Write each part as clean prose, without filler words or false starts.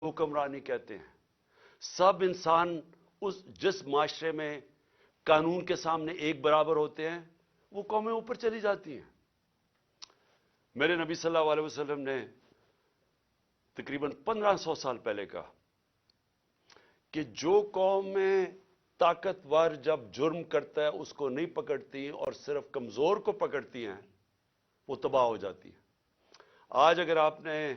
حکمرانی کہتے ہیں. سب انسان جس معاشرے میں قانون کے سامنے ایک برابر ہوتے ہیں وہ قومیں اوپر چلی جاتی ہیں. میرے نبی صلی اللہ علیہ وسلم نے تقریباً 1500 سال پہلے کہا کہ جو قوم میں طاقتور جب جرم کرتا ہے اس کو نہیں پکڑتی اور صرف کمزور کو پکڑتی ہیں وہ تباہ ہو جاتی ہے. آج اگر آپ نے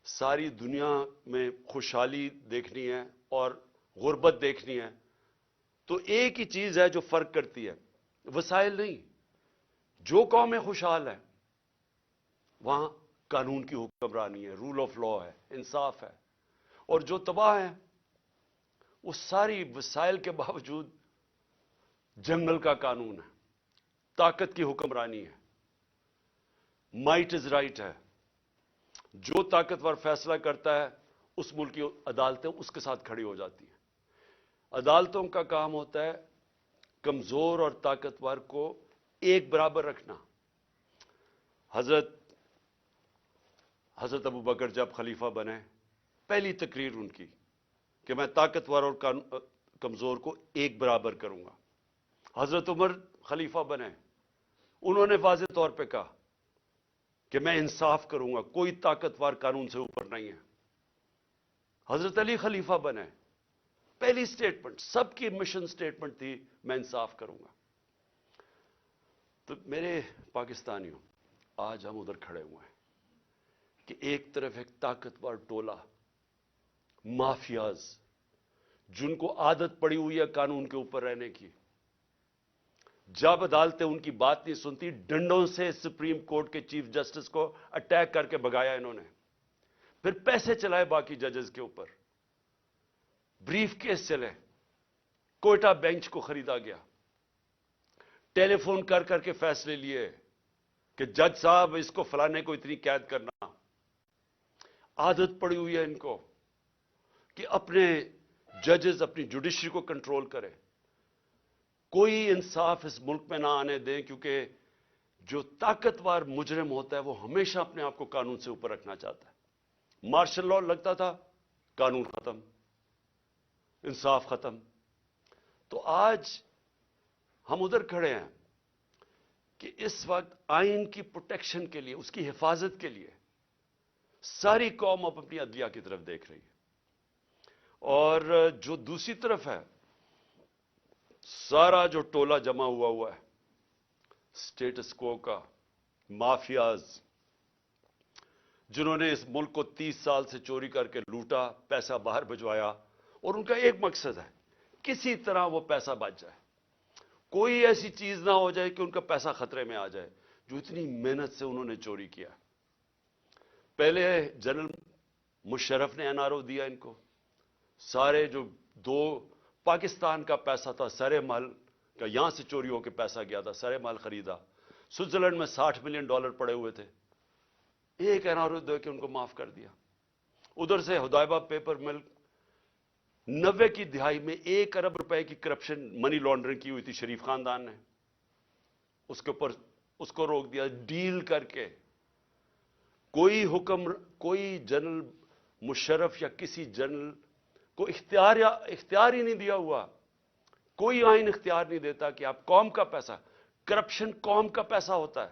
ساری دنیا میں خوشحالی دیکھنی ہے اور غربت دیکھنی ہے تو ایک ہی چیز ہے جو فرق کرتی ہے، وسائل نہیں. جو قومیں خوشحال ہیں وہاں قانون کی حکمرانی ہے، رول آف لا ہے، انصاف ہے. اور جو تباہ ہیں وہ ساری وسائل کے باوجود جنگل کا قانون ہے، طاقت کی حکمرانی ہے، مائٹ از رائٹ ہے. جو طاقتور فیصلہ کرتا ہے اس ملک کی عدالتیں اس کے ساتھ کھڑی ہو جاتی ہیں. عدالتوں کا کام ہوتا ہے کمزور اور طاقتور کو ایک برابر رکھنا. حضرت ابو بکر جب خلیفہ بنے پہلی تقریر ان کی کہ میں طاقتور اور کمزور کو ایک برابر کروں گا. حضرت عمر خلیفہ بنے، انہوں نے واضح طور پہ کہا کہ میں انصاف کروں گا، کوئی طاقتور قانون سے اوپر نہیں ہے. حضرت علی خلیفہ بنے، پہلی سٹیٹمنٹ سب کی مشن سٹیٹمنٹ تھی میں انصاف کروں گا. تو میرے پاکستانیوں، آج ہم ادھر کھڑے ہوئے ہیں کہ ایک طرف ایک طاقتور ٹولہ مافیاز جن کو عادت پڑی ہوئی ہے قانون کے اوپر رہنے کی، جب عدالتیں ان کی بات نہیں سنتی ڈنڈوں سے سپریم کورٹ کے چیف جسٹس کو اٹیک کر کے بھگایا انہوں نے. پھر پیسے چلائے باقی ججز کے اوپر، بریف کیس چلے، کوئٹہ بینچ کو خریدا گیا، ٹیلی فون کر کر کے فیصلے لیے کہ جج صاحب اس کو فلانے کو اتنی قید کرنا. عادت پڑی ہوئی ہے ان کو کہ اپنے ججز اپنی جوڈیشری کو کنٹرول کرے. کوئی انصاف اس ملک میں نہ آنے دیں کیونکہ جو طاقتور مجرم ہوتا ہے وہ ہمیشہ اپنے آپ کو قانون سے اوپر رکھنا چاہتا ہے. مارشل لا لگتا تھا، قانون ختم، انصاف ختم. تو آج ہم ادھر کھڑے ہیں کہ اس وقت آئین کی پروٹیکشن کے لیے، اس کی حفاظت کے لیے ساری قوم اب اپنی عدلیہ کی طرف دیکھ رہی ہے. اور جو دوسری طرف ہے سارا جو ٹولہ جمع ہوا ہے سٹیٹس کو کا، مافیاز جنہوں نے اس ملک کو 30 سال سے چوری کر کے لوٹا، پیسہ باہر بھجوایا، اور ان کا ایک مقصد ہے کسی طرح وہ پیسہ بچ جائے، کوئی ایسی چیز نہ ہو جائے کہ ان کا پیسہ خطرے میں آ جائے جو اتنی محنت سے انہوں نے چوری کیا. پہلے جنرل مشرف نے این آر او دیا ان کو، سارے جو دو پاکستان کا پیسہ تھا سرے مال کا، یہاں سے چوری ہو کے پیسہ گیا تھا، سرے مال خریدا. سوئٹزرلینڈ میں $60 ملین پڑے ہوئے تھے، ایک این آر او دے کے ان کو معاف کر دیا. ادھر سے ہدایبہ پیپر مل 90 کی دہائی میں $1 ارب کی کرپشن منی لانڈرنگ کی ہوئی تھی شریف خاندان نے، اس کے اوپر اس کو روک دیا ڈیل کر کے. کوئی جنرل مشرف یا کسی جنرل کو اختیار ہی نہیں دیا ہوا، کوئی آئین اختیار نہیں دیتا کہ آپ قوم کا پیسہ، کرپشن قوم کا پیسہ ہوتا ہے.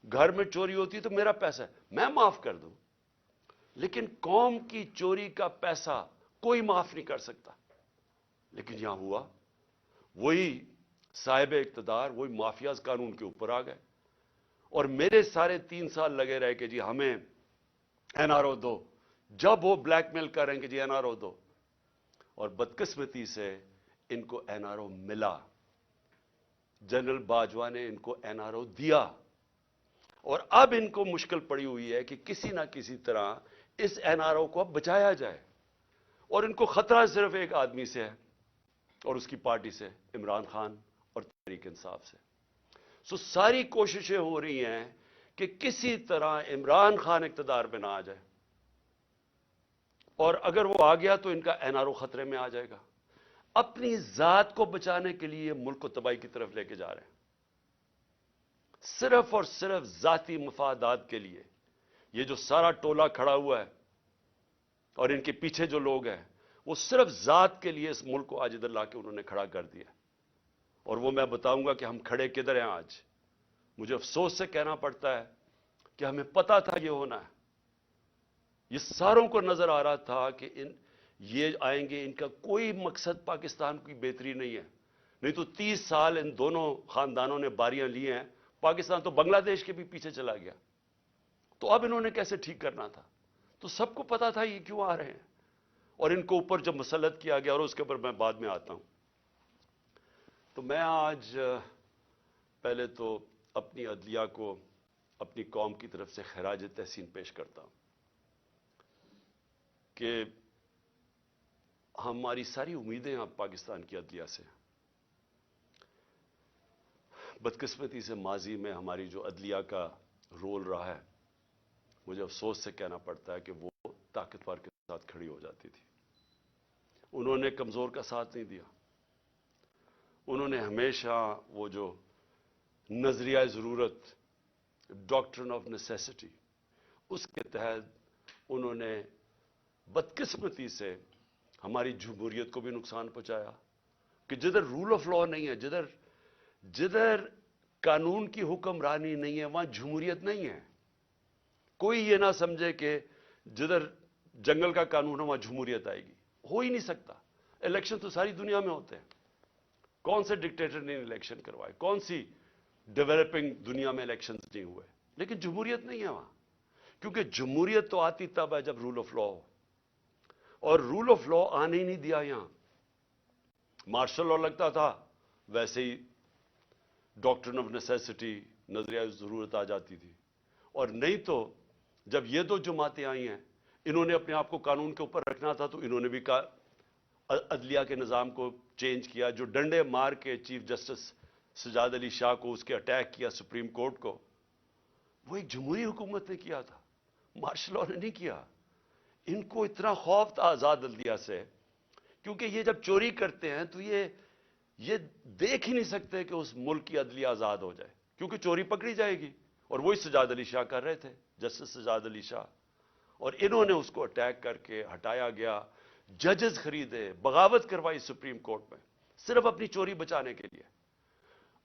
گھر میں چوری ہوتی ہے تو میرا پیسہ ہے میں معاف کر دوں، لیکن قوم کی چوری کا پیسہ کوئی معاف نہیں کر سکتا. لیکن یہاں ہوا، وہی صاحب اقتدار، وہی مافیاز قانون کے اوپر آ گئے. اور میرے سارے 3 سال لگے رہے کہ جی ہمیں این آر او دو، جب وہ بلیک میل کر رہے ہیں کہ جی این آر او دو، اور بدقسمتی سے ان کو این آر او ملا. جنرل باجوہ نے ان کو این آر او دیا، اور اب ان کو مشکل پڑی ہوئی ہے کہ کسی نہ کسی طرح اس این آر او کو اب بچایا جائے. اور ان کو خطرہ صرف ایک آدمی سے ہے اور اس کی پارٹی سے، عمران خان اور تحریک انصاف سے. ساری کوششیں ہو رہی ہیں کہ کسی طرح عمران خان اقتدار پہ نہ آ جائے، اور اگر وہ آ گیا تو ان کا این آر او خطرے میں آ جائے گا. اپنی ذات کو بچانے کے لیے ملک کو تباہی کی طرف لے کے جا رہے ہیں، صرف اور صرف ذاتی مفادات کے لیے. یہ جو سارا ٹولہ کھڑا ہوا ہے اور ان کے پیچھے جو لوگ ہیں وہ صرف ذات کے لیے اس ملک کو آج ادھر لا کے انہوں نے کھڑا کر دیا. اور وہ میں بتاؤں گا کہ ہم کھڑے کدھر ہیں آج. مجھے افسوس سے کہنا پڑتا ہے کہ ہمیں پتا تھا یہ ہونا ہے. یہ ساروں کو نظر آ رہا تھا کہ یہ آئیں گے, ان کا کوئی مقصد پاکستان کی بہتری نہیں ہے. نہیں تو 30 سال ان دونوں خاندانوں نے باریاں لی ہیں, پاکستان تو بنگلہ دیش کے بھی پیچھے چلا گیا. تو اب انہوں نے کیسے ٹھیک کرنا تھا؟ تو سب کو پتا تھا یہ کیوں آ رہے ہیں, اور ان کو اوپر جب مسلط کیا گیا, اور اس کے اوپر میں بعد میں آتا ہوں. تو میں آج پہلے تو اپنی عدلیہ کو اپنی قوم کی طرف سے خراج تحسین پیش کرتا ہوں کہ ہماری ساری امیدیں اب پاکستان کی عدلیہ سے. بدقسمتی سے ماضی میں ہماری جو عدلیہ کا رول رہا ہے, مجھے افسوس سے کہنا پڑتا ہے کہ وہ طاقتور کے ساتھ کھڑی ہو جاتی تھی. انہوں نے کمزور کا ساتھ نہیں دیا. انہوں نے ہمیشہ وہ جو نظریہ ضرورت, ڈاکٹرن آف نیسیسٹی, اس کے تحت انہوں نے بدقسمتی سے ہماری جمہوریت کو بھی نقصان پہنچایا. کہ جدھر رول آف لا نہیں ہے, جدھر قانون کی حکمرانی نہیں ہے, وہاں جمہوریت نہیں ہے. کوئی یہ نہ سمجھے کہ جدھر جنگل کا قانون ہے وہاں جمہوریت آئے گی. ہو ہی نہیں سکتا. الیکشن تو ساری دنیا میں ہوتے ہیں. کون سے ڈکٹیٹر نے الیکشن کروائے؟ کون سی ڈیولپنگ دنیا میں الیکشنز نہیں ہوئے؟ لیکن جمہوریت نہیں ہے وہاں. کیونکہ جمہوریت تو آتی تب ہے جب رول آف لا ہو, اور رول آف لا آنے ہی نہیں دیا یہاں. مارشل لا لگتا تھا, ویسے ہی ڈاکٹرن آف نیسیسٹی, نظریہ ضرورت آ جاتی تھی. اور نہیں تو جب یہ دو جماعتیں آئی ہیں, انہوں نے اپنے آپ کو قانون کے اوپر رکھنا تھا, تو انہوں نے بھی عدلیہ کے نظام کو چینج کیا. جو ڈنڈے مار کے چیف جسٹس سجاد علی شاہ کو اس کے اٹیک کیا سپریم کورٹ کو, وہ ایک جمہوری حکومت نے کیا تھا, مارشل لا نے نہیں کیا. ان کو اتنا خوف تھا آزاد عدلیہ سے, کیونکہ یہ جب چوری کرتے ہیں تو یہ دیکھ ہی نہیں سکتے کہ اس ملک کی عدلیہ آزاد ہو جائے, کیونکہ چوری پکڑی جائے گی. اور وہی سجاد علی شاہ کر رہے تھے, جسٹس سجاد علی شاہ. اور انہوں نے اس کو اٹیک کر کے ہٹایا گیا. ججز خریدے, بغاوت کروائی سپریم کورٹ میں, صرف اپنی چوری بچانے کے لیے.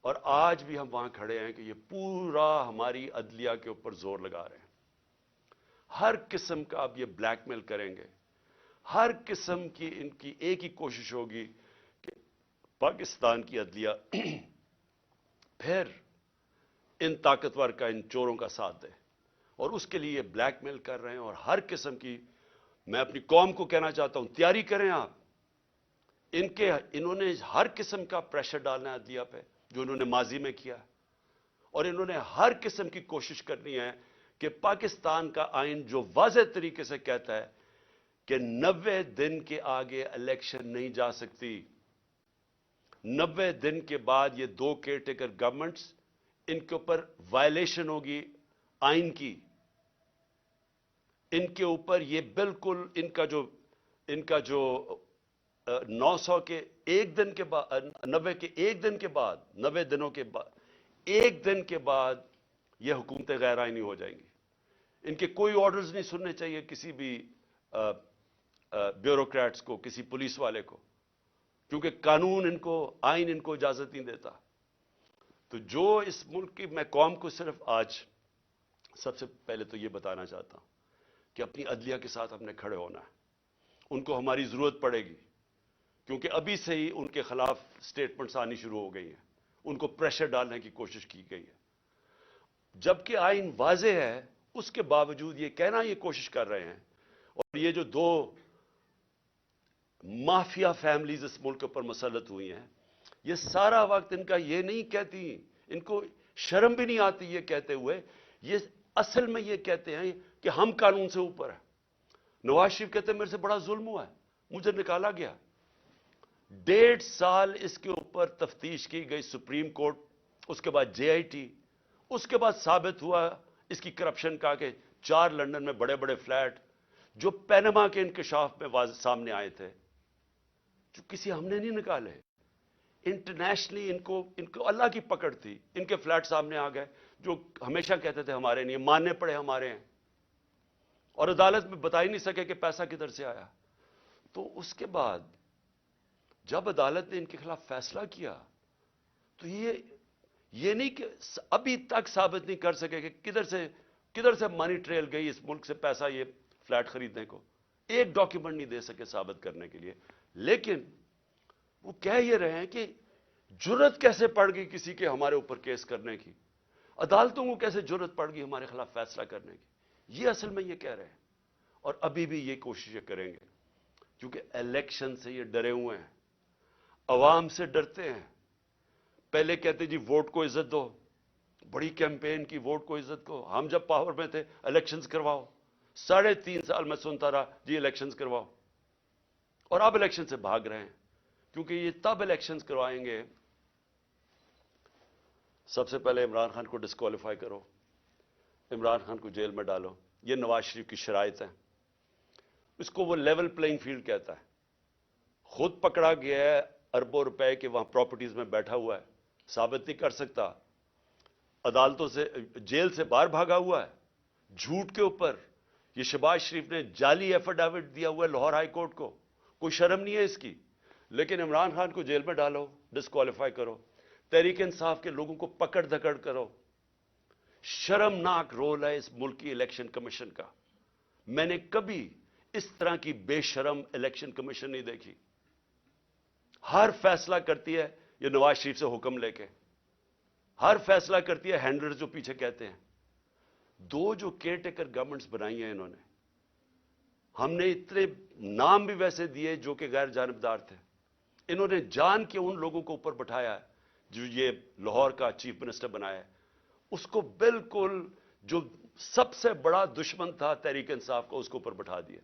اور آج بھی ہم وہاں کھڑے ہیں کہ یہ پورا ہماری عدلیہ کے اوپر زور لگا رہے ہیں. ہر قسم کا اب یہ بلیک میل کریں گے. ہر قسم کی ان کی ایک ہی کوشش ہوگی کہ پاکستان کی عدلیہ پھر ان طاقتور کا, ان چوروں کا ساتھ دے. اور اس کے لیے یہ بلیک میل کر رہے ہیں. اور ہر قسم کی, میں اپنی قوم کو کہنا چاہتا ہوں, تیاری کریں آپ. انہوں نے ہر قسم کا پریشر ڈالنا ہے عدلیہ پہ, جو انہوں نے ماضی میں کیا. اور انہوں نے ہر قسم کی کوشش کرنی ہے کہ پاکستان کا آئین جو واضح طریقے سے کہتا ہے کہ 90 دن کے آگے الیکشن نہیں جا سکتی. 90 دن کے بعد یہ دو کیئر ٹیکر گورنمنٹس, ان کے اوپر وائلیشن ہوگی آئین کی. ان کے اوپر یہ بالکل ان کا جو 900 کے ایک دن کے بعد, 90 کے ایک دن کے بعد, 90 دنوں کے بعد, ایک دن کے بعد یہ حکومتیں غیر آئینی ہو جائیں گی. ان کے کوئی آرڈرز نہیں سننے چاہیے کسی بھی بیوروکریٹس کو, کسی پولیس والے کو, کیونکہ قانون ان کو, آئین ان کو اجازت نہیں دیتا. تو جو اس ملک کی, میں قوم کو صرف آج سب سے پہلے تو یہ بتانا چاہتا ہوں کہ اپنی عدلیہ کے ساتھ ہم نے کھڑے ہونا ہے. ان کو ہماری ضرورت پڑے گی, کیونکہ ابھی سے ہی ان کے خلاف سٹیٹمنٹس آنی شروع ہو گئی ہیں. ان کو پریشر ڈالنے کی کوشش کی گئی ہے. جبکہ آئین واضح ہے, اس کے باوجود یہ کہنا یہ کوشش کر رہے ہیں. اور یہ جو دو مافیا فیملیز اس ملک پر مسلط ہوئی ہیں, یہ سارا وقت ان کا یہ نہیں کہتی, ان کو شرم بھی نہیں آتی یہ کہتے ہوئے, یہ اصل میں یہ کہتے ہیں کہ ہم قانون سے اوپر ہیں. نواز شریف کہتے ہیں میرے سے بڑا ظلم ہوا ہے, مجھے نکالا گیا. 1.5 سال اس کے اوپر تفتیش کی گئی سپریم کورٹ, اس کے بعد جے آئی ٹی, اس کے بعد ثابت ہوا اس کی کرپشن کا کہ 4 لندن میں بڑے بڑے فلیٹ جو پینما کے انکشاف میں سامنے آئے تھے, جو کسی ہم نے نہیں نکالے. انٹرنیشنلی ان کو اللہ کی پکڑ تھی, ان کے فلیٹ سامنے آ گئے جو ہمیشہ کہتے تھے ہمارے نہیں, ماننے پڑے ہمارے ہیں. اور عدالت میں بتا ہی نہیں سکے کہ پیسہ کدھر سے آیا. تو اس کے بعد جب عدالت نے ان کے خلاف فیصلہ کیا تو یہ نہیں کہ ابھی تک ثابت نہیں کر سکے کہ کدھر سے منی ٹریل گئی اس ملک سے پیسہ یہ فلیٹ خریدنے کو. ایک ڈاکیومنٹ نہیں دے سکے ثابت کرنے کے لیے. لیکن وہ کہہ یہ رہے ہیں کہ جرت کیسے پڑ گئی کسی کے ہمارے اوپر کیس کرنے کی, عدالتوں کو کیسے جرت پڑ گئی ہمارے خلاف فیصلہ کرنے کی. یہ اصل میں یہ کہہ رہے ہیں اور ابھی بھی یہ کوششیں کریں گے کیونکہ الیکشن سے یہ ڈرے ہوئے ہیں, عوام سے ڈرتے ہیں. پہلے کہتے جی ووٹ کو عزت دو, بڑی کیمپین کی ووٹ کو عزت کو. ہم جب پاور میں تھے الیکشنز کرواؤ, 3.5 سال میں سنتا رہا جی الیکشنز کرواؤ. اور اب الیکشن سے بھاگ رہے ہیں کیونکہ یہ تب الیکشنز کروائیں گے. سب سے پہلے عمران خان کو ڈسکوالیفائی کرو, عمران خان کو جیل میں ڈالو. یہ نواز شریف کی شرائط ہیں. اس کو وہ لیول پلینگ فیلڈ کہتا ہے. خود پکڑا گیا ہے اربوں روپے کے وہاں پراپرٹیز میں بیٹھا ہوا ہے, ثابت نہیں کر سکتا. عدالتوں سے جیل سے باہر بھاگا ہوا ہے جھوٹ کے اوپر. یہ شہباز شریف نے جعلی ایفیڈیوٹ دیا ہوا ہے لاہور ہائی کورٹ کو, کوئی شرم نہیں ہے اس کی. لیکن عمران خان کو جیل میں ڈالو, ڈسکوالیفائی کرو. تحریک انصاف کے لوگوں کو پکڑ دھکڑ کرو. شرمناک رول ہے اس ملک کی الیکشن کمیشن کا. میں نے کبھی اس طرح کی بے شرم الیکشن کمیشن نہیں دیکھی. ہر فیصلہ کرتی ہے یہ نواز شریف سے حکم لے کے, ہر فیصلہ کرتی ہے ہینڈلر جو پیچھے کہتے ہیں. 2 جو کیئر ٹیکر گورنمنٹس بنائی ہیں انہوں نے, ہم نے اتنے نام بھی ویسے دیے جو کہ غیر جانبدار تھے. انہوں نے جان کے ان لوگوں کو اوپر بٹھایا ہے جو یہ لاہور کا چیف منسٹر بنایا ہے. اس کو بالکل جو سب سے بڑا دشمن تھا تحریک انصاف کا اس کو اوپر بٹھا دیا.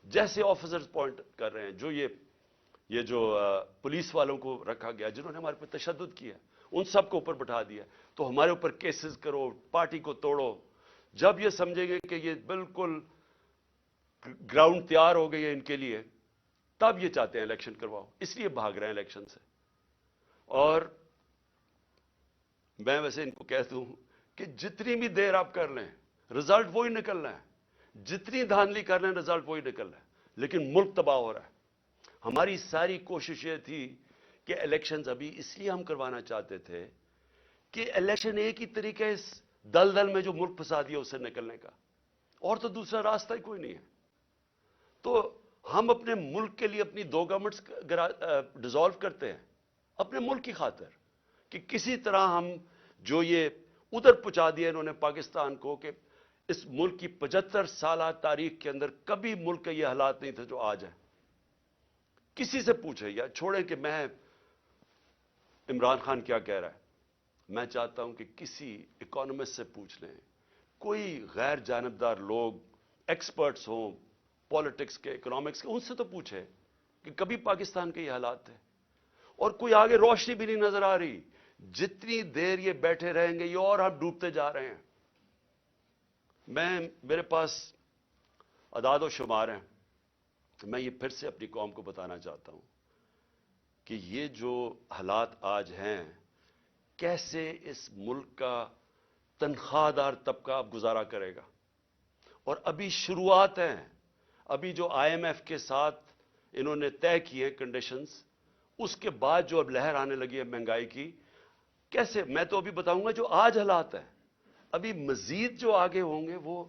جیسے آفیسرز پوائنٹ کر رہے ہیں جو یہ جو پولیس والوں کو رکھا گیا جنہوں نے ہمارے پہ تشدد کیا, ان سب کو اوپر بٹھا دیا. تو ہمارے اوپر کیسز کرو, پارٹی کو توڑو. جب یہ سمجھیں گے کہ یہ بالکل گراؤنڈ تیار ہو گئی ہے ان کے لیے, تب یہ چاہتے ہیں الیکشن کرواؤ. اس لیے بھاگ رہے ہیں الیکشن سے. اور میں ویسے ان کو کہتا ہوں کہ جتنی بھی دیر آپ کر لیں رزلٹ وہی نکلنا ہے, جتنی دھاندلی کر لیں رزلٹ وہی نکلنا ہے. لیکن ملک تباہ ہو رہا ہے. ہماری ساری کوشش یہ تھی کہ الیکشنز ابھی اس لیے ہم کروانا چاہتے تھے کہ الیکشن ایک ہی طریقہ ہے اس دلدل میں جو ملک پھنسا دیا اس سے نکلنے کا, اور تو دوسرا راستہ ہی کوئی نہیں ہے. تو ہم اپنے ملک کے لیے اپنی 2 گورنمنٹس ڈیزالو کرتے ہیں اپنے ملک کی خاطر کہ کسی طرح ہم جو یہ ادھر پہنچا دیا انہوں نے پاکستان کو کہ اس ملک کی 75 سالہ تاریخ کے اندر کبھی ملک کے یہ حالات نہیں تھے جو آج ہیں. کسی سے پوچھے یا چھوڑیں کہ میں عمران خان کیا کہہ رہا ہے, میں چاہتا ہوں کہ کسی اکانومسٹ سے پوچھ لیں, کوئی غیر جانبدار لوگ ایکسپرٹس ہوں پالیٹکس کے, اکنامکس کے, ان سے تو پوچھے کہ کبھی پاکستان کے یہ حالات تھے. اور کوئی آگے روشنی بھی نہیں نظر آ رہی. جتنی دیر یہ بیٹھے رہیں گے یہ اور ہم ڈوبتے جا رہے ہیں. میرے پاس اعداد و شمار ہیں, میں یہ پھر سے اپنی قوم کو بتانا چاہتا ہوں کہ یہ جو حالات آج ہیں کیسے اس ملک کا تنخواہ دار طبقہ اب گزارا کرے گا. اور ابھی شروعات ہیں, ابھی جو IMF کے ساتھ انہوں نے طے کیے کنڈیشنز, اس کے بعد جو اب لہر آنے لگی ہے مہنگائی کی, کیسے, میں تو ابھی بتاؤں گا جو آج حالات ہیں, ابھی مزید جو آگے ہوں گے وہ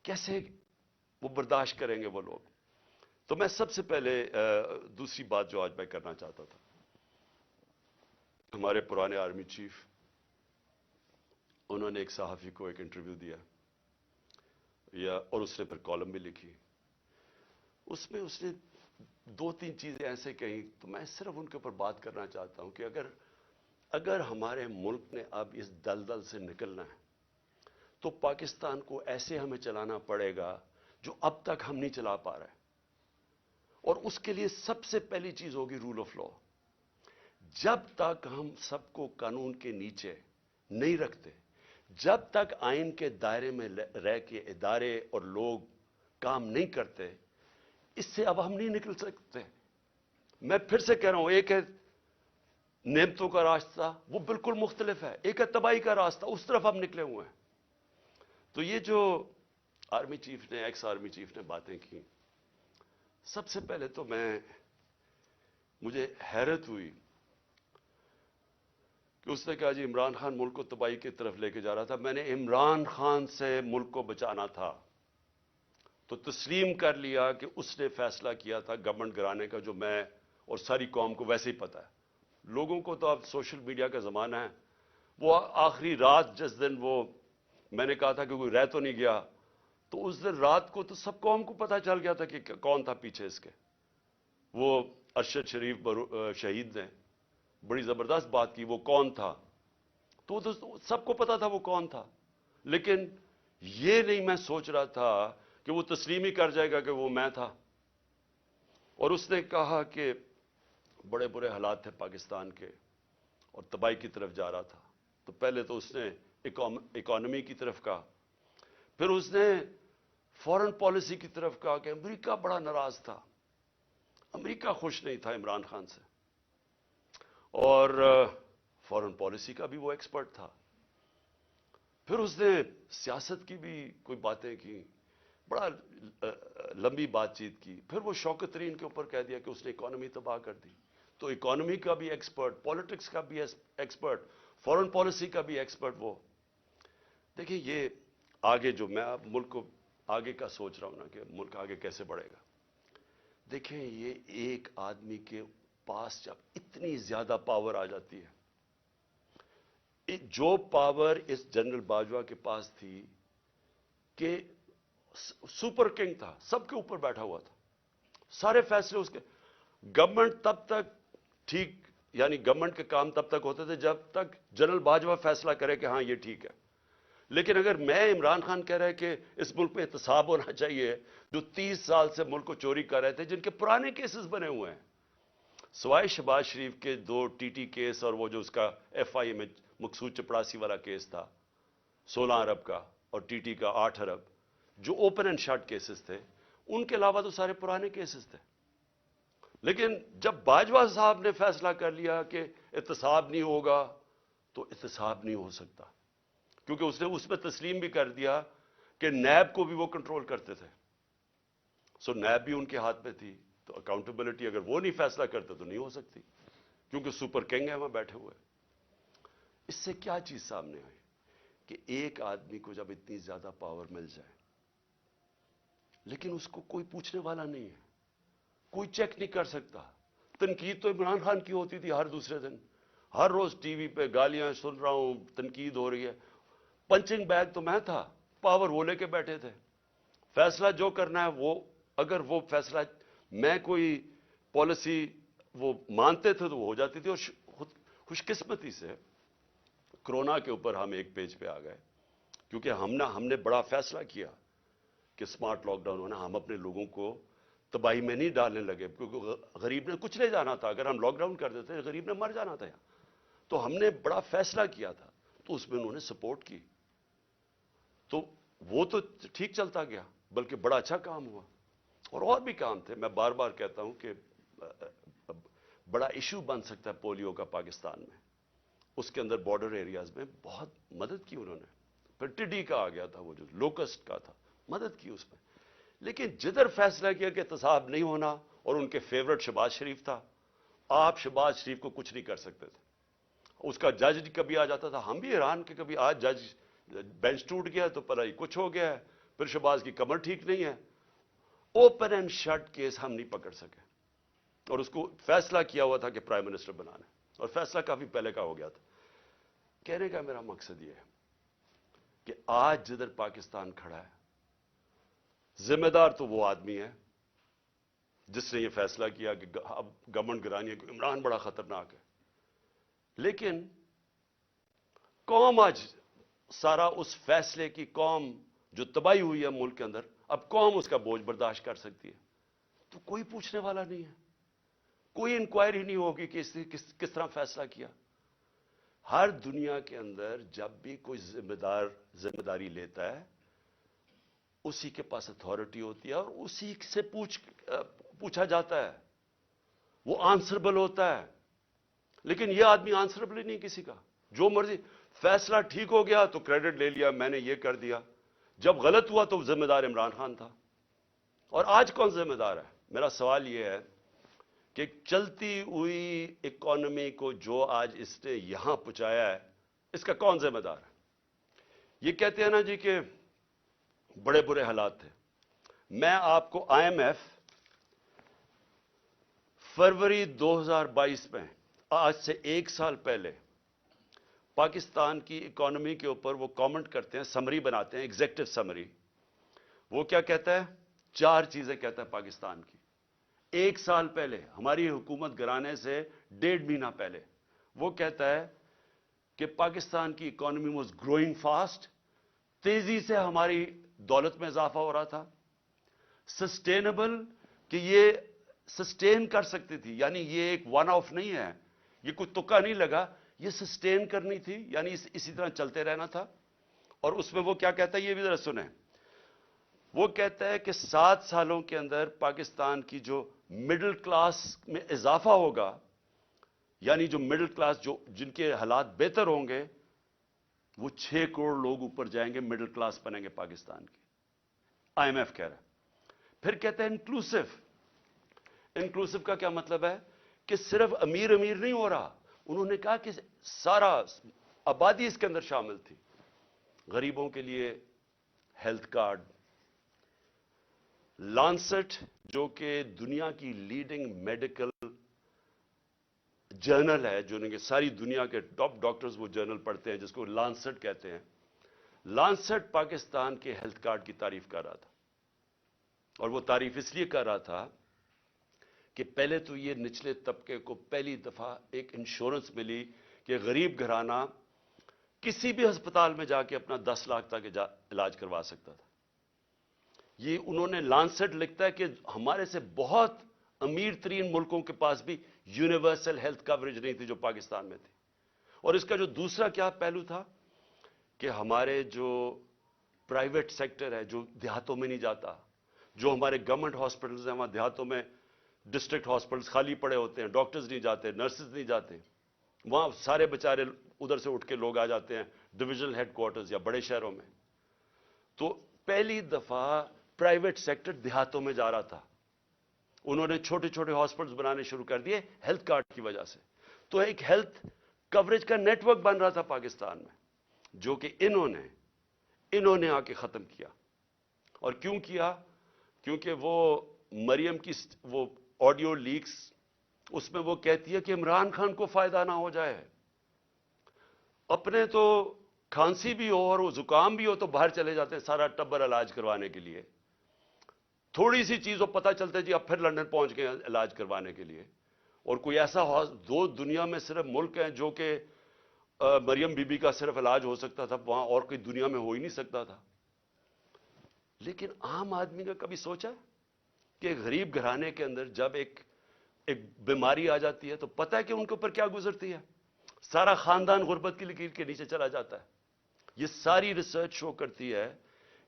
کیسے وہ برداشت کریں گے وہ لوگ. تو میں سب سے پہلے دوسری بات جو آج میں کرنا چاہتا تھا, ہمارے پرانے آرمی چیف انہوں نے ایک صحافی کو ایک انٹرویو دیا اور اس نے پھر کالم بھی لکھی. اس میں اس نے 2-3 چیزیں ایسے کہیں تو میں صرف ان کے اوپر بات کرنا چاہتا ہوں کہ اگر ہمارے ملک نے اب اس دلدل سے نکلنا ہے تو پاکستان کو ایسے ہمیں چلانا پڑے گا جو اب تک ہم نہیں چلا پا رہے. اور اس کے لیے سب سے پہلی چیز ہوگی رول آف لا. جب تک ہم سب کو قانون کے نیچے نہیں رکھتے, جب تک آئین کے دائرے میں رہ کے ادارے اور لوگ کام نہیں کرتے, اس سے اب ہم نہیں نکل سکتے. میں پھر سے کہہ رہا ہوں, ایک ہے نعمتوں کا راستہ, وہ بالکل مختلف ہے. ایک ہے تباہی کا راستہ, اس طرف ہم نکلے ہوئے ہیں. تو یہ جو آرمی چیف نے، ایکس آرمی چیف نے باتیں کی. سب سے پہلے تو مجھے حیرت ہوئی کہ اس نے کہا جی عمران خان ملک کو تباہی کی طرف لے کے جا رہا تھا. میں نے عمران خان سے ملک کو بچانا تھا تو تسلیم کر لیا کہ اس نے فیصلہ کیا تھا گورنمنٹ گرانے کا، جو میں اور ساری قوم کو ویسے ہی پتہ ہے. لوگوں کو تو اب سوشل میڈیا کا زمانہ ہے. وہ آخری رات جس دن میں نے کہا تھا کہ کوئی رہ تو نہیں گیا، تو اس دن رات کو تو سب قوم کو پتہ چل گیا تھا کہ کون تھا پیچھے اس کے. وہ ارشد شریف شہید نے بڑی زبردست بات کی، وہ کون تھا تو سب کو پتا تھا وہ کون تھا. لیکن یہ نہیں میں سوچ رہا تھا کہ وہ تسلیم ہی کر جائے گا کہ وہ میں تھا. اور اس نے کہا کہ بڑے برے حالات تھے پاکستان کے اور تباہی کی طرف جا رہا تھا. تو پہلے تو اس نے اکانومی کی طرف کہا، پھر اس نے فورن پالیسی کی طرف کہا کہ امریکہ بڑا ناراض تھا، امریکہ خوش نہیں تھا عمران خان سے، اور فورن پالیسی کا بھی وہ ایکسپرٹ تھا. پھر اس نے سیاست کی بھی کوئی باتیں کی، بڑا لمبی بات چیت کی. پھر وہ شوکت ترین کے اوپر کہہ دیا کہ اس نے اکانومی تباہ کر دی. تو اکانومی کا بھی ایکسپرٹ، پالیٹکس کا بھی ایکسپرٹ، فورن پالیسی کا بھی ایکسپرٹ وہ. دیکھیں یہ آگے جو میں اب ملک کو آگے کا سوچ رہا ہوں نا کہ ملک آگے کیسے بڑھے گا. دیکھیں یہ ایک آدمی کے پاس جب اتنی زیادہ پاور آ جاتی ہے، جو پاور اس جنرل باجوہ کے پاس تھی کہ سپر کنگ تھا، سب کے اوپر بیٹھا ہوا تھا، سارے فیصلے اس کے. گورنمنٹ تب تک ٹھیک، یعنی گورنمنٹ کے کام تب تک ہوتے تھے جب تک جنرل باجوہ فیصلہ کرے کہ ہاں یہ ٹھیک ہے. لیکن اگر میں عمران خان کہہ رہے کہ اس ملک میں احتساب ہونا چاہیے، جو 30 سال سے ملک کو چوری کر رہے تھے، جن کے پرانے کیسز بنے ہوئے ہیں، سوائے شہباز شریف کے 2 TT کیس اور وہ جو اس کا FIA میں مقصود چپڑاسی والا کیس تھا 16 ارب کا، اور TT کا 8 ارب، جو اوپن اینڈ شٹ کیسز تھے، ان کے علاوہ تو سارے پرانے کیسز تھے. لیکن جب باجوہ صاحب نے فیصلہ کر لیا کہ احتساب نہیں ہوگا، تو احتساب نہیں ہو سکتا، کیونکہ اس نے اس میں تسلیم بھی کر دیا کہ نیب کو بھی وہ کنٹرول کرتے تھے. سو نیب بھی ان کے ہاتھ میں تھی، تو اکاؤنٹیبلٹی اگر وہ نہیں فیصلہ کرتے تو نہیں ہو سکتی، کیونکہ سپر کنگ ہے وہاں بیٹھے ہوئے. اس سے کیا چیز سامنے آئی کہ ایک آدمی کو جب اتنی زیادہ پاور مل جائے لیکن اس کو کوئی پوچھنے والا نہیں ہے، کوئی چیک نہیں کر سکتا. تنقید تو عمران خان کی ہوتی تھی ہر دوسرے دن، ہر روز ٹی وی پہ گالیاں سن رہا ہوں، تنقید ہو رہی ہے. پنچنگ بیگ تو میں تھا، پاور وہ لے کے بیٹھے تھے. فیصلہ جو کرنا ہے وہ، اگر وہ فیصلہ میں کوئی پالیسی وہ مانتے تھے تو وہ ہو جاتی تھی. اور خوش قسمتی سے کرونا کے اوپر ہم ایک پیج پہ آ گئے، کیونکہ ہم نے بڑا فیصلہ کیا کہ سمارٹ لاک ڈاؤن ہونا. ہم اپنے لوگوں کو تباہی میں نہیں ڈالنے لگے، کیونکہ غریب نے کچھ لے جانا تھا. اگر ہم لاک ڈاؤن کر دیتے غریب نے مر جانا تھا. تو ہم نے بڑا فیصلہ کیا تھا، تو اس میں انہوں نے سپورٹ کی، تو وہ تو ٹھیک چلتا گیا، بلکہ بڑا اچھا کام ہوا. اور بھی کام تھے. میں بار بار کہتا ہوں کہ بڑا ایشو بن سکتا ہے پولیو کا پاکستان میں. اس کے اندر بارڈر ایریاز میں بہت مدد کی انہوں نے. پھر ٹڈی کا آ گیا تھا، وہ جو لوکسٹ کا تھا، مدد کی اس میں. لیکن جدھر فیصلہ کیا کہ احتساب نہیں ہونا، اور ان کے فیورٹ شہباز شریف تھا، آپ شہباز شریف کو کچھ نہیں کر سکتے تھے. اس کا جج کبھی آ جاتا تھا، ہم بھی حیران کہ کبھی آج جج بینچ ٹوٹ گیا تو پر کچھ ہو گیا ہے، پھر شہباز کی کمر ٹھیک نہیں ہے. اوپن اینڈ شٹ کیس ہم نہیں پکڑ سکے، اور اس کو فیصلہ کیا ہوا تھا کہ پرائم منسٹر بنانا ہے، اور فیصلہ کافی پہلے کا ہو گیا تھا. کہنے کا میرا مقصد یہ ہے کہ آج جدھر پاکستان کھڑا ہے، ذمہ دار تو وہ آدمی ہے جس نے یہ فیصلہ کیا کہ اب گورنمنٹ گرانی ہے، کہ عمران بڑا خطرناک ہے. لیکن قوم آج سارا اس فیصلے کی، قوم جو تباہی ہوئی ہے ملک کے اندر، اب قوم اس کا بوجھ برداشت کر سکتی ہے. تو کوئی پوچھنے والا نہیں ہے، کوئی انکوائری نہیں ہوگی کہ اس نے کس طرح فیصلہ کیا. ہر دنیا کے اندر جب بھی کوئی ذمہ داری لیتا ہے، اسی کے پاس اتھارٹی ہوتی ہے، اور اسی سے پوچھا جاتا ہے، وہ آنسربل ہوتا ہے. لیکن یہ آدمی آنسربل ہی نہیں کسی کا، جو مرضی. فیصلہ ٹھیک ہو گیا تو کریڈٹ لے لیا، میں نے یہ کر دیا. جب غلط ہوا تو ذمہ دار عمران خان تھا. اور آج کون ذمہ دار ہے؟ میرا سوال یہ ہے کہ چلتی ہوئی اکانومی کو جو آج اس نے یہاں پہنچایا ہے, اس کا کون ذمہ دار ہے؟ یہ کہتے ہیں نا جی کہ بڑے برے حالات تھے. میں آپ کو آئی ایم ایف فروری 2022 میں, آج سے 1 سال پہلے, پاکستان کی اکانومی کے اوپر وہ کامنٹ کرتے ہیں, سمری بناتے ہیں, ایگزیکٹو سمری. وہ کیا کہتا ہے؟ 4 چیزیں کہتا ہے پاکستان کی. 1 سال پہلے, ہماری حکومت گرانے سے 1.5 مہینہ پہلے, وہ کہتا ہے کہ پاکستان کی اکانومی واز گروئنگ فاسٹ, تیزی سے ہماری دولت میں اضافہ ہو رہا تھا. سسٹینیبل, کہ یہ سسٹین کر سکتی تھی, یعنی یہ ایک ون آف نہیں ہے, یہ کوئی تکا نہیں لگا, یہ سسٹین کرنی تھی, یعنی اسی طرح چلتے رہنا تھا. اور اس میں وہ کیا کہتا ہے, یہ بھی ذرا سنیں. وہ کہتا ہے کہ 7 سالوں کے اندر پاکستان کی جو مڈل کلاس میں اضافہ ہوگا, یعنی جو مڈل کلاس, جو جن کے حالات بہتر ہوں گے, وہ 6 کروڑ لوگ اوپر جائیں گے, مڈل کلاس بنیں گے پاکستان کی. آئی ایم ایف کہہ رہا ہے. پھر کہتا ہے انکلوسو. انکلوسو کا کیا مطلب ہے؟ کہ صرف امیر امیر نہیں ہو رہا, انہوں نے کہا کہ سارا آبادی اس کے اندر شامل تھی. غریبوں کے لیے ہیلتھ کارڈ, لانسٹ جو کہ دنیا کی لیڈنگ میڈیکل جرنل ہے, جو کہ ساری دنیا کے ٹاپ ڈاکٹرز وہ جرنل پڑھتے ہیں, جس کو لانسٹ کہتے ہیں. لانسٹ پاکستان کے ہیلتھ کارڈ کی تعریف کر رہا تھا, اور وہ تعریف اس لیے کر رہا تھا کہ پہلے تو یہ نچلے طبقے کو پہلی دفعہ ایک انشورنس ملی کہ غریب گھرانہ کسی بھی ہسپتال میں جا کے اپنا 10 لاکھ تک علاج کروا سکتا تھا. یہ انہوں نے, لانسٹ لکھتا ہے کہ ہمارے سے بہت امیر ترین ملکوں کے پاس بھی یونیورسل ہیلتھ کوریج نہیں تھی جو پاکستان میں تھی. اور اس کا جو دوسرا کیا پہلو تھا کہ ہمارے جو پرائیویٹ سیکٹر ہے, جو دیہاتوں میں نہیں جاتا, جو ہمارے گورنمنٹ ہاسپٹلز ہیں وہاں دیہاتوں میں ڈسٹرکٹ ہاسپٹلز خالی پڑے ہوتے ہیں, ڈاکٹرز نہیں جاتے, نرسز نہیں جاتے, وہاں سارے بیچارے ادھر سے اٹھ کے لوگ آ جاتے ہیں ڈویژنل ہیڈ کوارٹرز یا بڑے شہروں میں. تو پہلی دفعہ پرائیویٹ سیکٹر دیہاتوں میں جا رہا تھا. انہوں نے چھوٹے چھوٹے ہاسپٹلز بنانے شروع کر دیے ہیلتھ کارڈ کی وجہ سے. تو ایک ہیلتھ کوریج کا نیٹ ورک بن رہا تھا پاکستان میں, جو کہ انہوں نے آ کے ختم کیا. اور کیوں کیا؟ کیونکہ وہ مریم کی وہ آڈیو لیکس, اس میں وہ کہتی ہے کہ عمران خان کو فائدہ نہ ہو جائے, اپنے تو کھانسی بھی ہو اور وہ زکام بھی ہو تو باہر چلے جاتے ہیں سارا ٹبر علاج کروانے کے لیے. تھوڑی سی چیز ہو پتہ چلتا ہے جی اب پھر لندن پہنچ گئے علاج کروانے کے لیے. اور کوئی ایسا دو دنیا میں صرف ملک ہیں جو کہ مریم بی بی کا صرف علاج ہو سکتا تھا, وہاں اور کوئی دنیا میں ہو ہی نہیں سکتا تھا. لیکن عام آدمی کا کبھی سوچا کہ غریب گھرانے کے اندر جب ایک بیماری آ جاتی ہے تو پتہ ہے کہ ان کے اوپر کیا گزرتی ہے؟ سارا خاندان غربت کی لکیر کے نیچے چلا جاتا ہے. یہ ساری ریسرچ شو کرتی ہے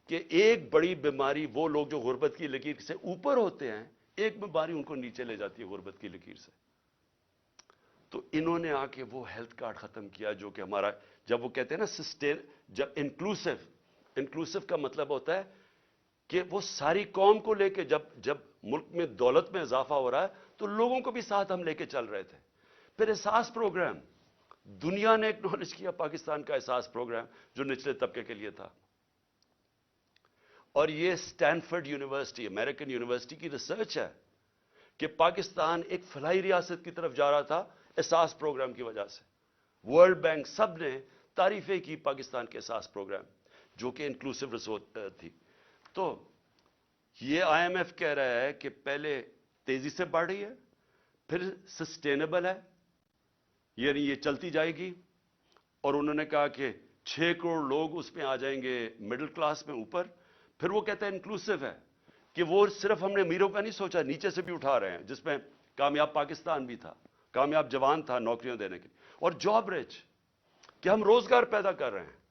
کہ ایک بڑی بیماری وہ لوگ جو غربت کی لکیر سے اوپر ہوتے ہیں, ایک بیماری ان کو نیچے لے جاتی ہے غربت کی لکیر سے. تو انہوں نے آ کے وہ ہیلتھ کارڈ ختم کیا جو کہ ہمارا, جب وہ کہتے ہیں نا سسٹین, جب انکلوسو کا مطلب ہوتا ہے کہ وہ ساری قوم کو لے کے, جب ملک میں دولت میں اضافہ ہو رہا ہے تو لوگوں کو بھی ساتھ ہم لے کے چل رہے تھے. پھر احساس پروگرام, دنیا نے ایکنالج کیا پاکستان کا احساس پروگرام جو نچلے طبقے کے لیے تھا. اور یہ سٹینفورڈ یونیورسٹی, امریکن یونیورسٹی کی ریسرچ ہے کہ پاکستان ایک فلاحی ریاست کی طرف جا رہا تھا احساس پروگرام کی وجہ سے. ورلڈ بینک سب نے تعریفیں کی پاکستان کے احساس پروگرام جو کہ انکلوسو ریسورس تھی. تو یہ آئی ایم ایف کہہ رہا ہے کہ پہلے تیزی سے بڑھ رہی ہے, پھر سسٹینیبل ہے, یعنی یہ چلتی جائے گی. اور انہوں نے کہا کہ 6 کروڑ لوگ اس میں آ جائیں گے مڈل کلاس میں اوپر. پھر وہ کہتا ہے انکلوسو ہے کہ وہ صرف ہم نے امیروں کا نہیں سوچا, نیچے سے بھی اٹھا رہے ہیں, جس میں کامیاب پاکستان بھی تھا, کامیاب جوان تھا نوکریاں دینے کے لیے, اور جاب رچ کہ ہم روزگار پیدا کر رہے ہیں,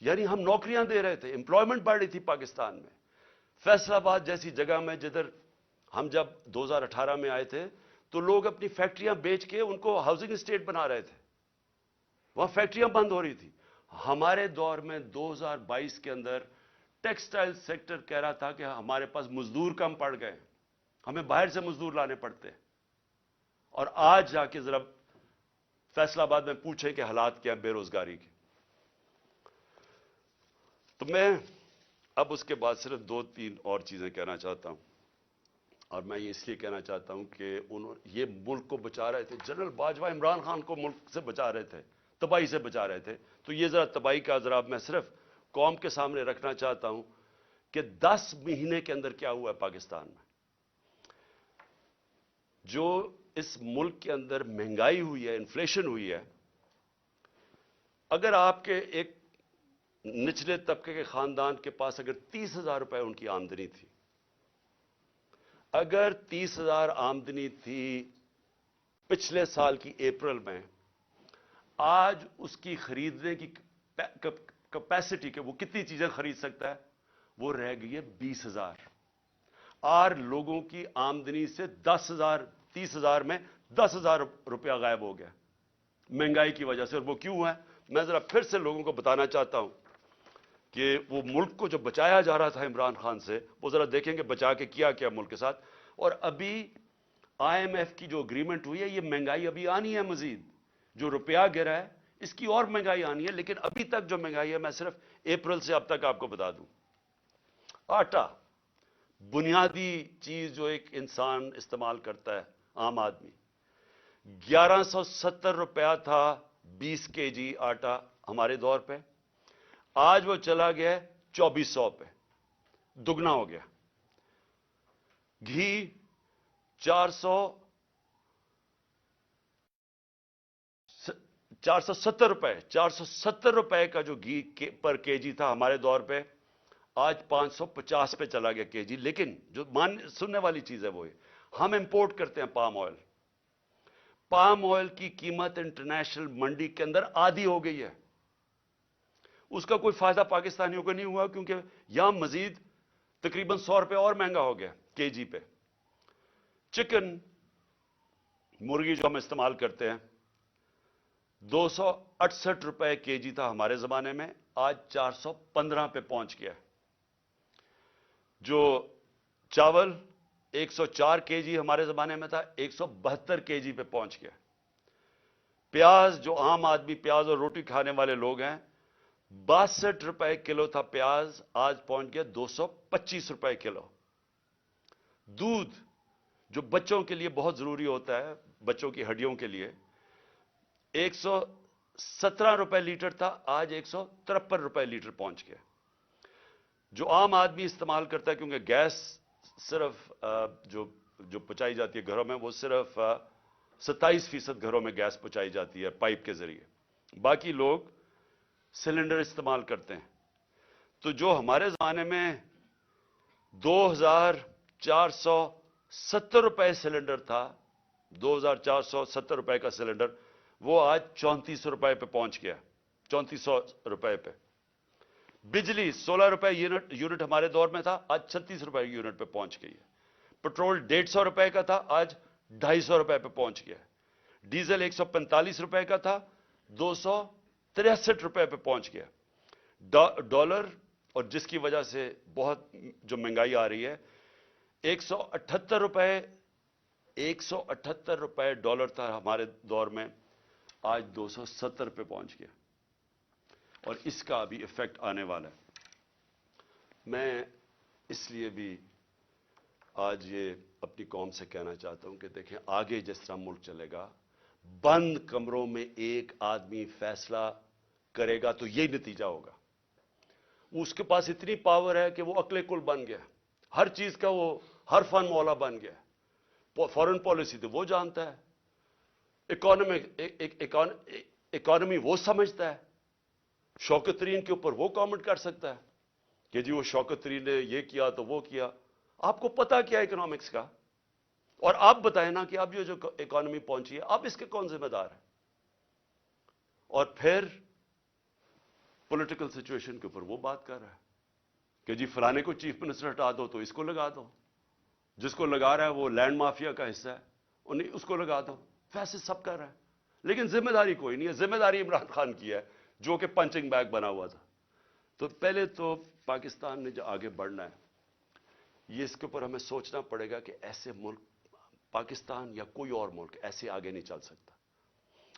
یعنی ہم نوکریاں دے رہے تھے, امپلائمنٹ بڑھ رہی تھی پاکستان میں. فیصل آباد جیسی جگہ میں جدھر ہم جب 2018 میں آئے تھے تو لوگ اپنی فیکٹریاں بیچ کے ان کو ہاؤسنگ اسٹیٹ بنا رہے تھے, وہاں فیکٹریاں بند ہو رہی تھی. ہمارے دور میں 2022 کے اندر ٹیکسٹائل سیکٹر کہہ رہا تھا کہ ہمارے پاس مزدور کم پڑ گئے، ہمیں باہر سے مزدور لانے پڑتے ہیں۔ اور آج جا کے ذرا فیصل آباد میں پوچھیں کہ حالات کیا بے روزگاری کے۔ تو میں اب اس کے بعد صرف 2-3 اور چیزیں کہنا چاہتا ہوں، اور میں یہ اس لیے کہنا چاہتا ہوں کہ یہ ملک کو بچا رہے تھے، جنرل باجوہ عمران خان کو ملک سے بچا رہے تھے، تباہی سے بچا رہے تھے۔ تو یہ ذرا تباہی کا ذرا میں صرف قوم کے سامنے رکھنا چاہتا ہوں کہ 10 مہینے کے اندر کیا ہوا ہے پاکستان میں۔ جو اس ملک کے اندر مہنگائی ہوئی ہے، انفلیشن ہوئی ہے، اگر آپ کے ایک نچلے طبقے کے خاندان کے پاس اگر 30,000 روپے ان کی آمدنی تھی، اگر 30,000 آمدنی تھی پچھلے سال کی اپریل میں، آج اس کی خریدنے کی کیپیسٹی کہ وہ کتنی چیزیں خرید سکتا ہے، وہ رہ گئی ہے 20,000۔ اور لوگوں کی آمدنی سے 10,000، 30,000 میں 10,000 روپیہ غائب ہو گیا مہنگائی کی وجہ سے۔ اور وہ کیوں ہے؟ میں ذرا پھر سے لوگوں کو بتانا چاہتا ہوں کہ وہ ملک کو جو بچایا جا رہا تھا عمران خان سے، وہ ذرا دیکھیں کہ بچا کے کیا ملک کے ساتھ۔ اور ابھی IMF کی جو اگریمنٹ ہوئی ہے، یہ مہنگائی ابھی آنی ہے مزید، جو روپیہ گرا ہے اس کی اور مہنگائی آنی ہے، لیکن ابھی تک جو مہنگائی ہے میں صرف اپریل سے اب تک آپ کو بتا دوں۔ آٹا، بنیادی چیز جو ایک انسان استعمال کرتا ہے، عام آدمی، 1170 روپیہ تھا 20 kg آٹا ہمارے دور پہ، آج وہ چلا گیا 2400 پہ، دگنا ہو گیا۔ گھی 470 روپے، 470 روپے کا جو گھی پر kg تھا ہمارے دور پہ، آج 550 پہ چلا گیا kg۔ لیکن جو سننے والی چیز ہے وہ ہم امپورٹ کرتے ہیں پام آئل۔ پام آئل کی قیمت انٹرنیشنل منڈی کے اندر آدھی ہو گئی ہے، اس کا کوئی فائدہ پاکستانیوں کو نہیں ہوا، کیونکہ یہاں مزید تقریباً 100 روپے اور مہنگا ہو گیا kg پہ۔ چکن، مرغی جو ہم استعمال کرتے ہیں، 268 روپے kg تھا ہمارے زمانے میں، آج 415 پہ پہنچ گیا۔ جو چاول 104 kg ہمارے زمانے میں تھا، 172 kg پہ پہنچ گیا۔ پیاز، جو عام آدمی پیاز اور روٹی کھانے والے لوگ ہیں، 62 روپے کلو تھا پیاز، آج پہنچ گیا 225 روپے کلو۔ دودھ، جو بچوں کے لیے بہت ضروری ہوتا ہے، بچوں کی ہڈیوں کے لیے، 117 روپے لیٹر تھا، آج 153 روپے لیٹر پہنچ گیا۔ جو عام آدمی استعمال کرتا ہے، کیونکہ گیس صرف جو پہنچائی جاتی ہے گھروں میں، وہ صرف 27% گھروں میں گیس پہنچائی جاتی ہے پائپ کے ذریعے، باقی لوگ سلنڈر استعمال کرتے ہیں۔ تو جو ہمارے زمانے میں 2,470 روپے سلنڈر تھا، 2,470 روپے کا سلنڈر، وہ آج 3400 روپے پہ پہنچ گیا، 3400 روپے پہ۔ بجلی 16 روپے یونٹ ہمارے دور میں تھا، آج 36 روپے یونٹ پہ پہنچ گئی ہے۔ پٹرول 150 روپے کا تھا، آج 250 روپے پہ پہنچ گیا۔ ڈیزل 145 روپے کا تھا، 263 روپے پہ پہنچ گیا۔ ڈالر، اور جس کی وجہ سے بہت جو مہنگائی آ رہی ہے، 178 روپے ڈالر تھا ہمارے دور میں، آج 270 پہ پہنچ گیا، اور اس کا بھی ایفیکٹ آنے والا ہے۔ میں اس لیے بھی آج یہ اپنی قوم سے کہنا چاہتا ہوں کہ دیکھیں آگے جس طرح ملک چلے گا، بند کمروں میں ایک آدمی فیصلہ کرے گا تو یہی نتیجہ ہوگا۔ اس کے پاس اتنی پاور ہے کہ وہ عقل کل بن گیا، ہر چیز کا وہ ہر فن مولا بن گیا۔ فارن پالیسی تو وہ جانتا ہے، اکانومی وہ سمجھتا ہے، شوکت ترین کے اوپر وہ کامنٹ کر سکتا ہے کہ جی وہ شوکت ترین نے یہ کیا تو وہ کیا۔ آپ کو پتا کیا اکنامکس کا؟ اور آپ بتائیں نا کہ اب یہ جو اکانومی پہنچی ہے، اب اس کے کون ذمہ دار ہے؟ اور پھر پولیٹیکل سچویشن کے اوپر وہ بات کر رہا ہے کہ جی فلانے کو چیف منسٹر ہٹا دو تو اس کو لگا دو، جس کو لگا رہا ہے وہ لینڈ مافیا کا حصہ ہے، انہیں اس کو لگا دو، ویسے سب کر رہا ہے، لیکن ذمہ داری کوئی نہیں ہے۔ ذمہ داری عمران خان کی ہے جو کہ پنچنگ بیگ بنا ہوا تھا. تو پہلے تو پاکستان نے جو آگے بڑھنا ہے یہ اس کے اوپر ہمیں سوچنا پڑے گا کہ ایسے ملک پاکستان یا کوئی اور ملک ایسے آگے نہیں چل سکتا,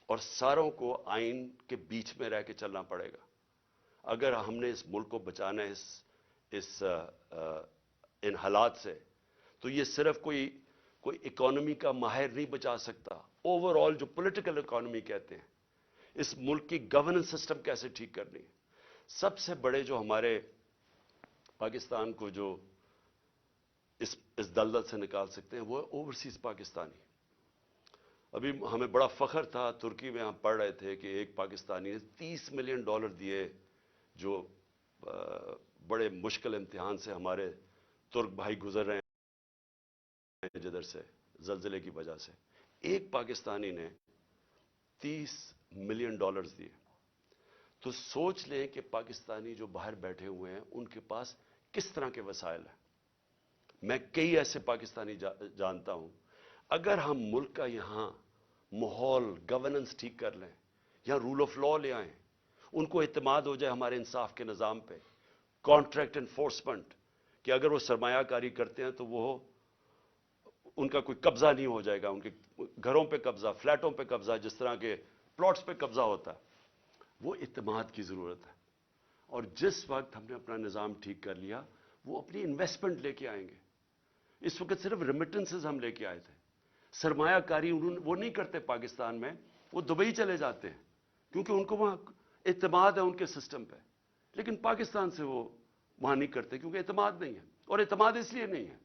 اور ساروں کو آئین کے بیچ میں رہ کے چلنا پڑے گا. اگر ہم نے اس ملک کو بچانا ہے ان حالات سے, تو یہ صرف کوئی اکانومی کا ماہر نہیں بچا سکتا. اوور آل جو پولیٹیکل اکانومی کہتے ہیں, اس ملک کی گورننس سسٹم کیسے ٹھیک کرنی ہے. سب سے بڑے جو ہمارے پاکستان کو جو اس دلدل سے نکال سکتے ہیں وہ اوورسیز پاکستانی. ابھی ہمیں بڑا فخر تھا, ترکی میں ہم پڑھ رہے تھے کہ ایک پاکستانی نے $30 ملین دیے, جو بڑے مشکل امتحان سے ہمارے ترک بھائی گزر رہے ہیں جدھر سے زلزلے کی وجہ سے. ایک پاکستانی نے $30 ملین دیے. تو سوچ لیں کہ پاکستانی جو باہر بیٹھے ہوئے ہیں ان کے پاس کس طرح کے وسائل ہیں. میں کئی ایسے پاکستانی جانتا ہوں. اگر ہم ملک کا یہاں ماحول گورننس ٹھیک کر لیں, یہاں رول آف لا لے آئیں, ان کو اعتماد ہو جائے ہمارے انصاف کے نظام پہ, کانٹریکٹ انفورسمنٹ, کہ اگر وہ سرمایہ کاری کرتے ہیں تو وہ ان کا کوئی قبضہ نہیں ہو جائے گا, ان کے گھروں پہ قبضہ, فلیٹوں پہ قبضہ, جس طرح کے پلاٹس پہ قبضہ ہوتا ہے. وہ اعتماد کی ضرورت ہے. اور جس وقت ہم نے اپنا نظام ٹھیک کر لیا, وہ اپنی انویسٹمنٹ لے کے آئیں گے. اس وقت صرف ریمیٹنسز ہم لے کے آئے تھے, سرمایہ کاری وہ نہیں کرتے پاکستان میں, وہ دبئی چلے جاتے ہیں کیونکہ ان کو وہاں اعتماد ہے ان کے سسٹم پہ. لیکن پاکستان سے وہ وہاں نہیں کرتے کیونکہ اعتماد نہیں ہے. اور اعتماد اس لیے نہیں ہے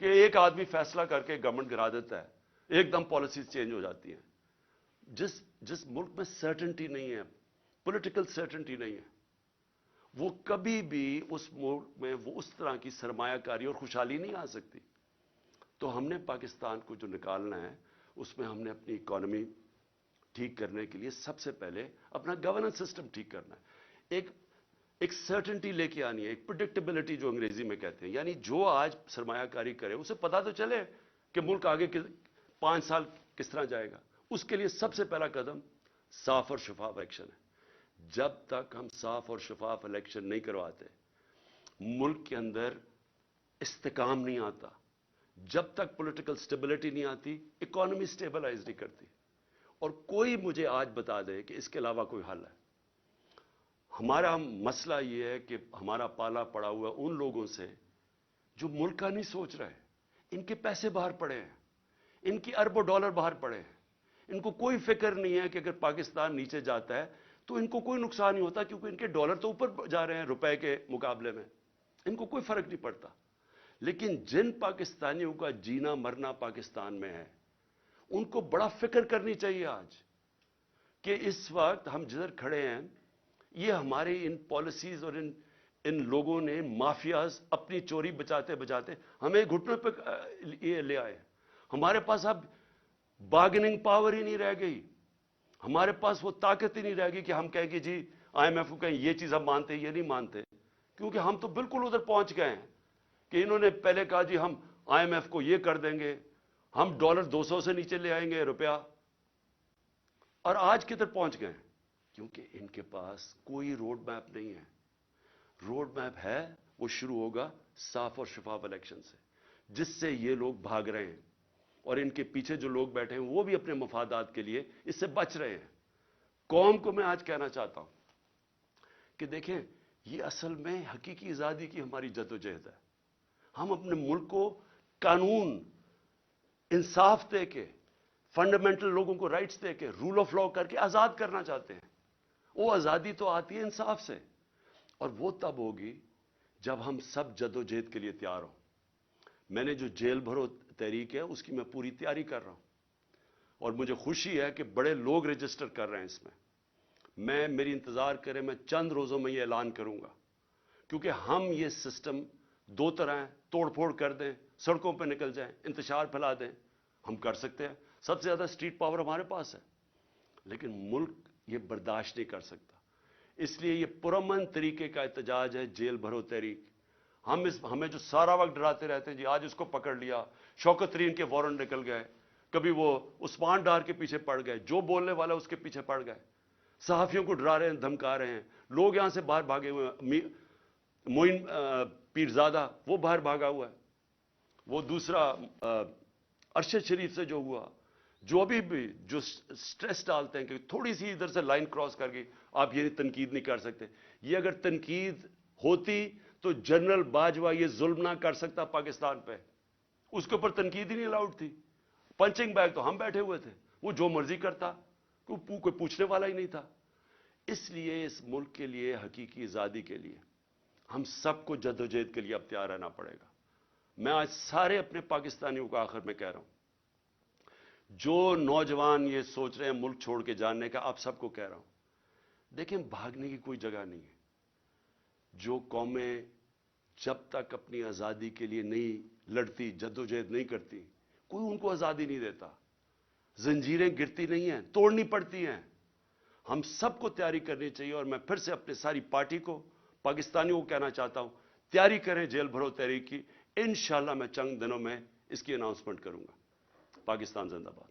کہ ایک آدمی فیصلہ کر کے گورنمنٹ گرا دیتا ہے, ایک دم پالیسیز چینج ہو جاتی ہیں. جس ملک میں سرٹنٹی نہیں ہے, پولیٹیکل سرٹنٹی نہیں ہے, وہ کبھی بھی اس ملک میں وہ اس طرح کی سرمایہ کاری اور خوشحالی نہیں آ سکتی. تو ہم نے پاکستان کو جو نکالنا ہے اس میں ہم نے اپنی اکانومی ٹھیک کرنے کے لیے سب سے پہلے اپنا گورننس سسٹم ٹھیک کرنا ہے. ایک سرٹنٹی لے کے آنی ہے, ایک پریڈکٹیبلٹی جو انگریزی میں کہتے ہیں. یعنی جو آج سرمایہ کاری کرے اسے پتا تو چلے کہ ملک آگے 5 سال کس طرح جائے گا. اس کے لیے سب سے پہلا قدم صاف اور شفاف الیکشن ہے. جب تک ہم صاف اور شفاف الیکشن نہیں کرواتے, ملک کے اندر استحکام نہیں آتا. جب تک پولیٹیکل سٹیبلٹی نہیں آتی, اکانومی سٹیبلائز نہیں کرتی. اور کوئی مجھے آج بتا دے کہ اس کے علاوہ کوئی حل ہے. ہمارا مسئلہ یہ ہے کہ ہمارا پالا پڑا ہوا ان لوگوں سے جو ملک کا نہیں سوچ رہے. ان کے پیسے باہر پڑے ہیں, ان کی اربوں ڈالر باہر پڑے ہیں. ان کو کوئی فکر نہیں ہے کہ اگر پاکستان نیچے جاتا ہے تو ان کو کوئی نقصان نہیں ہوتا, کیونکہ ان کے ڈالر تو اوپر جا رہے ہیں روپے کے مقابلے میں, ان کو کوئی فرق نہیں پڑتا. لیکن جن پاکستانیوں کا جینا مرنا پاکستان میں ہے, ان کو بڑا فکر کرنی چاہیے آج کہ اس وقت ہم جدھر کھڑے ہیں, یہ ہماری ان پالیسیز اور ان لوگوں نے, مافیاز, اپنی چوری بچاتے بچاتے ہمیں گھٹنوں پہ یہ لے آئے. ہمارے پاس اب بارگننگ پاور ہی نہیں رہ گئی, ہمارے پاس وہ طاقت ہی نہیں رہ گئی کہ ہم کہیں کہ جی آئی ایم ایف کو کہیں یہ چیز ہم مانتے یہ نہیں مانتے. کیونکہ ہم تو بالکل ادھر پہنچ گئے ہیں کہ انہوں نے پہلے کہا جی ہم آئی ایم ایف کو یہ کر دیں گے, ہم ڈالر 200 سے نیچے لے آئیں گے روپیہ, اور آج کدھر پہنچ گئے ہیں. کیونکہ ان کے پاس کوئی روڈ میپ نہیں ہے. روڈ میپ ہے وہ شروع ہوگا صاف اور شفاف الیکشن سے, جس سے یہ لوگ بھاگ رہے ہیں, اور ان کے پیچھے جو لوگ بیٹھے ہیں وہ بھی اپنے مفادات کے لیے اس سے بچ رہے ہیں. قوم کو میں آج کہنا چاہتا ہوں کہ دیکھیں, یہ اصل میں حقیقی آزادی کی ہماری جدوجہد ہے. ہم اپنے ملک کو قانون, انصاف دے کے, فنڈامنٹل لوگوں کو رائٹس دے کے, رول آف لا کر کے آزاد کرنا چاہتے ہیں. وہ آزادی تو آتی ہے انصاف سے, اور وہ تب ہوگی جب ہم سب جدوجہد کے لیے تیار ہوں. میں نے جو جیل بھرو تحریک ہے اس کی میں پوری تیاری کر رہا ہوں, اور مجھے خوشی ہے کہ بڑے لوگ رجسٹر کر رہے ہیں اس میں. میری انتظار کریں, میں چند روزوں میں یہ اعلان کروں گا, کیونکہ ہم یہ سسٹم 2 طرح ہیں, توڑ پھوڑ کر دیں, سڑکوں پہ نکل جائیں, انتشار پھیلا دیں, ہم کر سکتے ہیں. سب سے زیادہ اسٹریٹ پاور ہمارے پاس ہے, لیکن ملک یہ برداشت نہیں کر سکتا. اس لیے یہ پرامن طریقے کا احتجاج ہے جیل بھرو تحریک. ہمیں جو سارا وقت ڈراتے رہتے ہیں جی آج اس کو پکڑ لیا, شوکت ترین کے وارنٹ نکل گئے, کبھی وہ عثمان ڈار کے پیچھے پڑ گئے, جو بولنے والا اس کے پیچھے پڑ گئے. صحافیوں کو ڈرا رہے ہیں, دھمکا رہے ہیں. لوگ یہاں سے باہر بھاگے ہوئے ہیں. معین پیرزادہ وہ باہر بھاگا ہوا ہے. وہ دوسرا ارشد شریف سے جو ہوا, جو ابھی بھی جو سٹریس ڈالتے ہیں کہ تھوڑی سی ادھر سے لائن کراس کر کے آپ یہ تنقید نہیں کر سکتے. یہ اگر تنقید ہوتی تو جنرل باجوہ یہ ظلم نہ کر سکتا پاکستان پہ. اس کے اوپر تنقید ہی نہیں الاؤڈ تھی. پنچنگ بیگ تو ہم بیٹھے ہوئے تھے, وہ جو مرضی کرتا, کوئی پوچھنے والا ہی نہیں تھا. اس لیے اس ملک کے لیے, حقیقی آزادی کے لیے ہم سب کو جدوجہد کے لیے اب تیار رہنا پڑے گا. میں آج سارے اپنے پاکستانیوں کو آخر میں کہہ رہا ہوں, جو نوجوان یہ سوچ رہے ہیں ملک چھوڑ کے جانے کا, آپ سب کو کہہ رہا ہوں, دیکھیں بھاگنے کی کوئی جگہ نہیں ہے. جو قومیں جب تک اپنی آزادی کے لیے نہیں لڑتی, جدوجہد نہیں کرتی, کوئی ان کو آزادی نہیں دیتا. زنجیریں گرتی نہیں ہیں, توڑنی پڑتی ہیں. ہم سب کو تیاری کرنی چاہیے. اور میں پھر سے اپنے ساری پارٹی کو, پاکستانیوں کو کہنا چاہتا ہوں, تیاری کریں جیل بھرو تحریک کی. انشاءاللہ میں چند دنوں میں اس کی اناؤنسمنٹ کروں گا. پاکستان زندہ باد.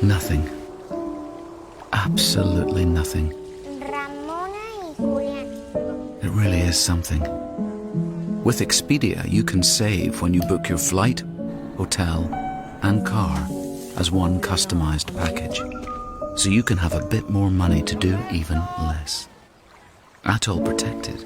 Nothing. Absolutely nothing. Ramona y Julián. It really is something. With Expedia, you can save when you book your flight, hotel, and car as one customized package. So you can have a bit more money to do even less. Atoll protected.